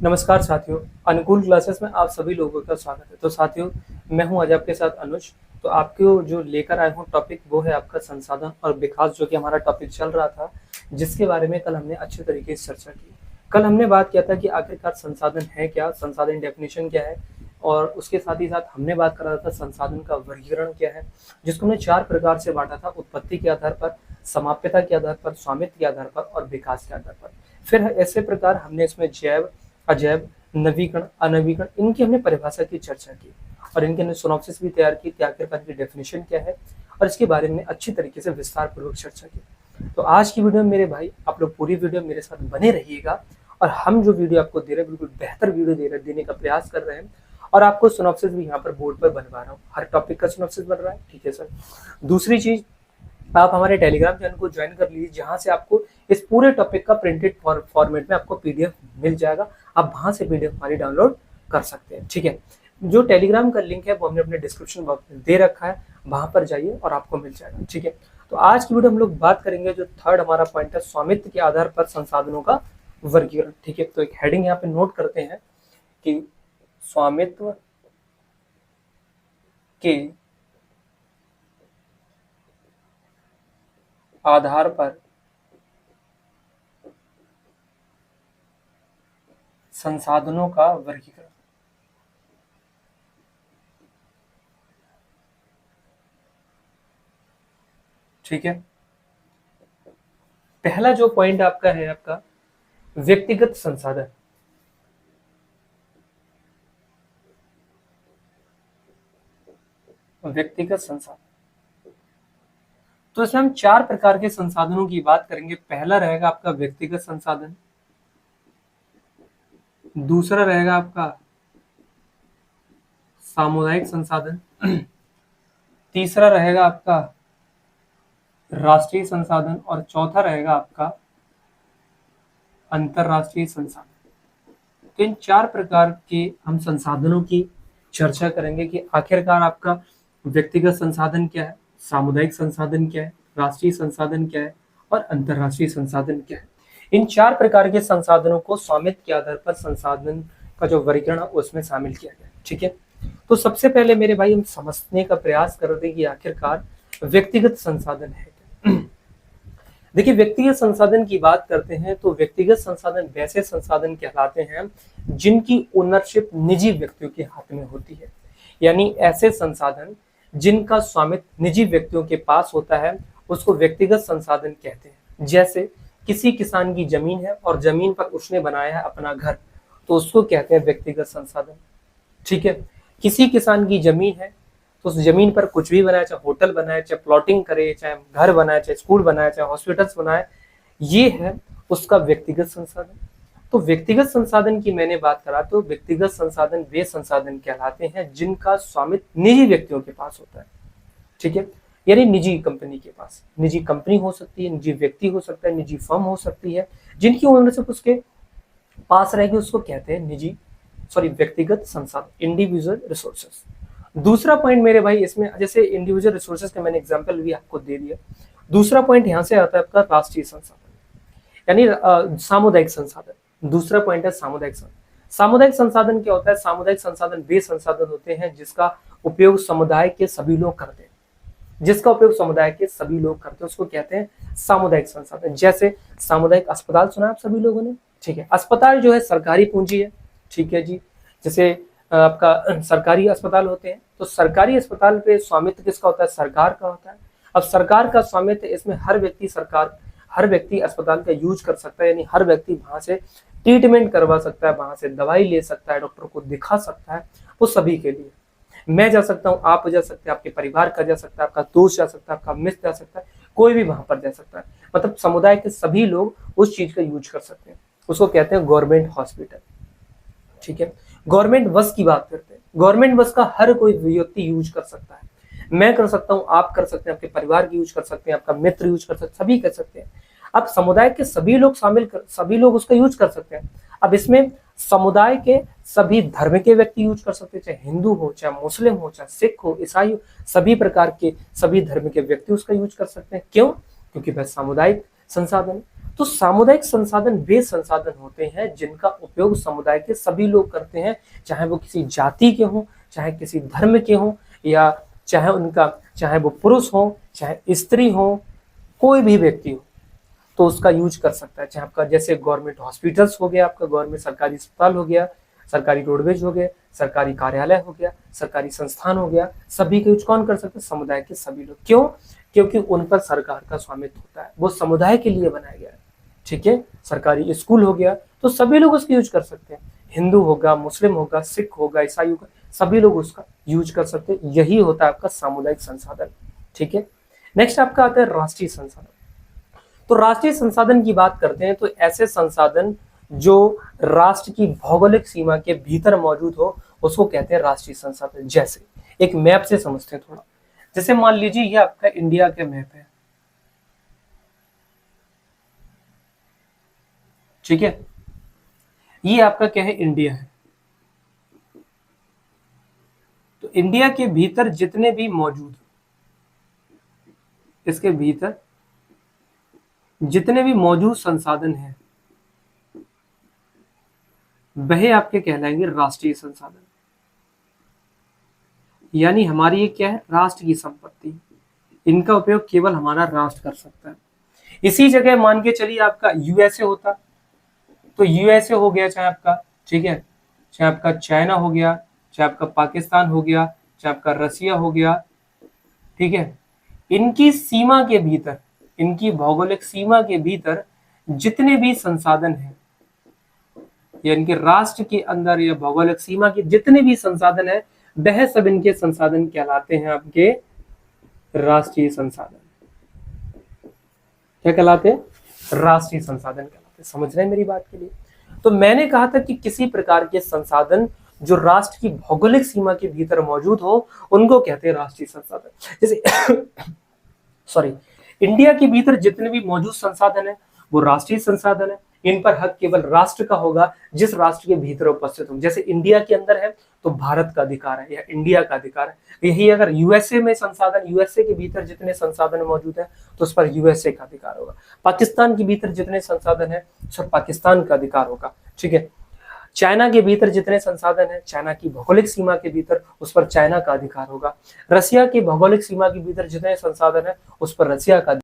नमस्कार साथियों, अनुकूल क्लासेस में आप सभी लोगों का स्वागत है। तो साथियों, मैं हूं आज आपके साथ अनुज। तो आपको जो लेकर आया हूं टॉपिक वो है आपका संसाधन और विकास, जो कि हमारा टॉपिक चल रहा था, जिसके बारे में कल हमने अच्छे तरीके से चर्चा की। कल हमने बात किया था कि आखिरकार संसाधन है क्या, संसाधन डेफिनेशन क्या है, और उसके साथ ही साथ हमने बात करा था संसाधन का वर्गीकरण क्या है, जिसको हमने 4 प्रकार से बाँटा था: उत्पत्ति के आधार पर, समाप्यता के आधार पर, स्वामित्व के आधार पर और विकास के आधार पर। फिर ऐसे प्रकार हमने इसमें जैव, अजैव, नवीकरण, अनवीकरण, इनकी हमने परिभाषा की चर्चा की और इनके हमने सिनॉप्सिस भी तैयार की कि आखिरकार इनकी डेफिनेशन क्या है, और इसके बारे में अच्छी तरीके से विस्तार पूर्वक चर्चा की। तो आज की वीडियो में मेरे भाई आप लोग पूरी वीडियो मेरे साथ बने रहिएगा, और हम जो वीडियो आपको दे रहे हैं बिल्कुल बेहतर वीडियो देने का प्रयास कर रहे हैं, और आपको सिनॉप्सिस भी यहाँ पर बोर्ड पर बनवा रहा हूँ। हर टॉपिक का सिनॉप्सिस बन रहा है, ठीक है सर। दूसरी चीज, आप हमारे टेलीग्राम चैनल को ज्वाइन कर लीजिए, जहां से आपको इस पूरे टॉपिक का प्रिंटेड फॉर्मेट में आपको पीडीएफ मिल जाएगा। आप वहां से पीडीएफ हमारी डाउनलोड कर सकते हैं, ठीक है। जो टेलीग्राम का लिंक है वो हमने अपने डिस्क्रिप्शन बॉक्स में दे रखा है, वहां पर जाइए और आपको मिल जाएगा, ठीक है। तो आज की वीडियो हम लोग बात करेंगे, जो थर्ड हमारा पॉइंट है, स्वामित्व के आधार पर संसाधनों का वर्गीकरण, ठीक है। तो एक हेडिंग यहाँ पे नोट करते हैं कि स्वामित्व के आधार पर संसाधनों का वर्गीकरण, ठीक है। पहला जो पॉइंट आपका है, आपका व्यक्तिगत संसाधन। व्यक्तिगत संसाधन, तो इसमें हम 4 प्रकार के संसाधनों की बात करेंगे। पहला रहेगा आपका व्यक्तिगत संसाधन, दूसरा रहेगा आपका सामुदायिक संसाधन, तीसरा रहेगा आपका राष्ट्रीय संसाधन, और चौथा रहेगा आपका अंतरराष्ट्रीय संसाधन। तो इन 4 प्रकार के हम संसाधनों की चर्चा करेंगे कि आखिरकार आपका व्यक्तिगत संसाधन क्या है, सामुदायिक संसाधन क्या है, राष्ट्रीय संसाधन क्या है और अंतरराष्ट्रीय संसाधन क्या है। इन 4 प्रकार के संसाधनों को स्वामित्व के आधार पर संसाधन का जो वर्गीकरण है उसमें शामिल किया गया, ठीक है। तो सबसे पहले मेरे भाई हम समझने का प्रयास करते हैं कि आखिरकार व्यक्तिगत संसाधन है क्या। देखिए, व्यक्तिगत संसाधन की बात करते हैं तो व्यक्तिगत संसाधन वैसे संसाधन कहलाते हैं जिनकी ओनरशिप निजी व्यक्तियों के हाथ में होती है, यानी ऐसे संसाधन जिनका स्वामित्व निजी व्यक्तियों के पास होता है उसको व्यक्तिगत संसाधन कहते हैं। जैसे किसी किसान की जमीन है और जमीन पर उसने बनाया है अपना घर, तो उसको कहते हैं व्यक्तिगत संसाधन, ठीक है। किसी किसान की जमीन है तो उस जमीन पर कुछ भी बनाए, चाहे होटल बनाए, चाहे प्लॉटिंग करे, चाहे घर बनाए, चाहे स्कूल बनाए, चाहे हॉस्पिटल्स बनाए, ये है उसका व्यक्तिगत संसाधन। तो व्यक्तिगत संसाधन की मैंने बात करा तो व्यक्तिगत संसाधन वे संसाधन कहलाते हैं जिनका स्वामित्व निजी व्यक्तियों के पास होता है, ठीक है। यानी निजी कंपनी के पास, निजी कंपनी हो सकती है, निजी व्यक्ति हो सकता है, निजी फर्म हो सकती है, जिनकी ओनरशिप उसके पास रहेगी, उसको कहते हैं व्यक्तिगत संसाधन, इंडिविजुअल रिसोर्सेस। दूसरा पॉइंट मेरे भाई इसमें, जैसे इंडिविजुअल रिसोर्सेज का मैंने एग्जांपल भी आपको दे दिया, दूसरा पॉइंट यहां से आता है आपका राष्ट्रीय संसाधन, यानी सामुदायिक संसाधन। दूसरा पॉइंट है सामुदायिक संसाधन। सामुदायिक संसाधन क्या होता है? सामुदायिक संसाधन वे संसाधन होते हैं जिसका उपयोग समुदाय के सभी लोग करते हैं, जिसका उपयोग समुदाय के सभी लोग करते हैं उसको कहते हैं सामुदायिक संसाधन। जैसे सामुदायिक अस्पताल सुना आप सभी लोगों ने, ठीक है। अस्पताल जो है सरकारी पूंजी है, ठीक है जी। जैसे आपका सरकारी अस्पताल होते हैं, तो सरकारी अस्पताल पे स्वामित्व किसका होता है? सरकार का होता है। अब सरकार का स्वामित्व, इसमें हर व्यक्ति अस्पताल का यूज कर सकता है, यानी हर व्यक्ति वहां से ट्रीटमेंट करवा सकता है, वहां से दवाई ले सकता है, डॉक्टर को दिखा सकता है, वो सभी के लिए। मैं जा सकता हूँ, आप जा सकते हैं, आपके परिवार का जा सकता है, आपका दोस्त जा सकता है, आपका मित्र जा सकता है, कोई भी वहां पर जा सकता है। मतलब समुदाय के सभी लोग उस चीज का यूज कर सकते हैं, उसको कहते हैं गवर्नमेंट हॉस्पिटल, ठीक है। गवर्नमेंट बस की बात करते हैं, गवर्नमेंट बस का हर कोई व्यक्ति यूज कर सकता है, मैं कर सकता हूँ, आप कर सकते हैं, आपके परिवार की यूज कर सकते हैं, आपका मित्र यूज कर सकते हैं, सभी कर सकते हैं। अब समुदाय के सभी लोग उसका यूज कर सकते हैं। अब इसमें समुदाय के सभी धर्म के व्यक्ति यूज कर सकते हैं, चाहे हिंदू हो, चाहे मुस्लिम हो, चाहे सिख हो, ईसाई हो, सभी प्रकार के सभी धर्म के व्यक्ति उसका यूज कर सकते हैं। क्यों? क्योंकि वह सामुदायिक संसाधन। तो सामुदायिक संसाधन वे संसाधन होते हैं जिनका उपयोग समुदाय के सभी लोग करते हैं, चाहे वो किसी जाति के हों, चाहे किसी धर्म के हों, या चाहे वो पुरुष हो, चाहे स्त्री हो, कोई भी व्यक्ति हो तो उसका यूज कर सकता है। चाहे आपका जैसे गवर्नमेंट हॉस्पिटल्स हो गया, आपका गवर्नमेंट सरकारी अस्पताल हो गया, सरकारी रोडवेज हो गए, सरकारी कार्यालय हो गया, सरकारी संस्थान हो गया, सभी का यूज कौन कर सकते हैं? समुदाय के सभी लोग। क्यों? क्योंकि उन पर सरकार का स्वामित्व होता है, वो समुदाय के लिए बनाया गया है। ठीक है, सरकारी स्कूल हो गया तो सभी लोग उसका यूज कर सकते हैं, हिंदू होगा, मुस्लिम होगा, सिख होगा, ईसाई होगा, सभी लोग उसका यूज कर सकते हैं। यही होता है आपका सामुदायिक संसाधन। ठीक है, नेक्स्ट आपका आता है राष्ट्रीय संसाधन। तो राष्ट्रीय संसाधन की बात करते हैं तो ऐसे संसाधन जो राष्ट्र की भौगोलिक सीमा के भीतर मौजूद हो उसको कहते हैं राष्ट्रीय संसाधन। जैसे एक मैप से समझते हैं थोड़ा, जैसे मान लीजिए ये आपका इंडिया का मैप है, ठीक है, ये आपका क्या है? इंडिया है। तो इंडिया के भीतर जितने भी मौजूद, इसके भीतर जितने भी मौजूद संसाधन हैं वह आपके कहलाएंगे राष्ट्रीय संसाधन। यानी हमारी ये क्या है? राष्ट्र की संपत्ति, इनका उपयोग केवल हमारा राष्ट्र कर सकता है। इसी जगह मान के चलिए आपका यूएसए होता, तो यूएसए हो गया चाहे आपका, ठीक है, चाहे आपका चाइना हो गया, चाहे आपका पाकिस्तान हो गया, चाहे आपका रसिया हो गया, ठीक है, इनकी सीमा के भीतर, इनकी भौगोलिक सीमा के भीतर जितने भी संसाधन हैं, या इनके राष्ट्र के अंदर या भौगोलिक सीमा के जितने भी संसाधन है वह सब इनके संसाधन कहलाते हैं आपके राष्ट्रीय संसाधन। क्या कहलाते हैं? राष्ट्रीय संसाधन कहलाते हैं। समझ रहे हैं मेरी बात के लिए? तो मैंने कहा था कि किसी प्रकार के संसाधन जो राष्ट्र की भौगोलिक सीमा के भीतर मौजूद हो उनको कहते हैं राष्ट्रीय संसाधन। जैसे सॉरी, इंडिया के भीतर जितने भी मौजूद संसाधन है वो राष्ट्रीय संसाधन है, इन पर हक केवल राष्ट्र का होगा जिस राष्ट्र के भीतर उपस्थित हो। जैसे इंडिया के अंदर है तो भारत का अधिकार है या इंडिया का अधिकार है। यही अगर यूएसए में संसाधन, यूएसए के भीतर जितने संसाधन मौजूद है तो उस पर यूएसए का अधिकार होगा। पाकिस्तान के भीतर जितने संसाधन है उस पर पाकिस्तान का अधिकार होगा। ठीक है, चाइना के भीतर जितने संसाधन है, चाइना की भौगोलिक सीमा के भीतर, उस पर चाइना का अधिकार होगा। रसिया की भौगोलिक सीमा के भीतर जितने संसाधन है उस पर रसिया का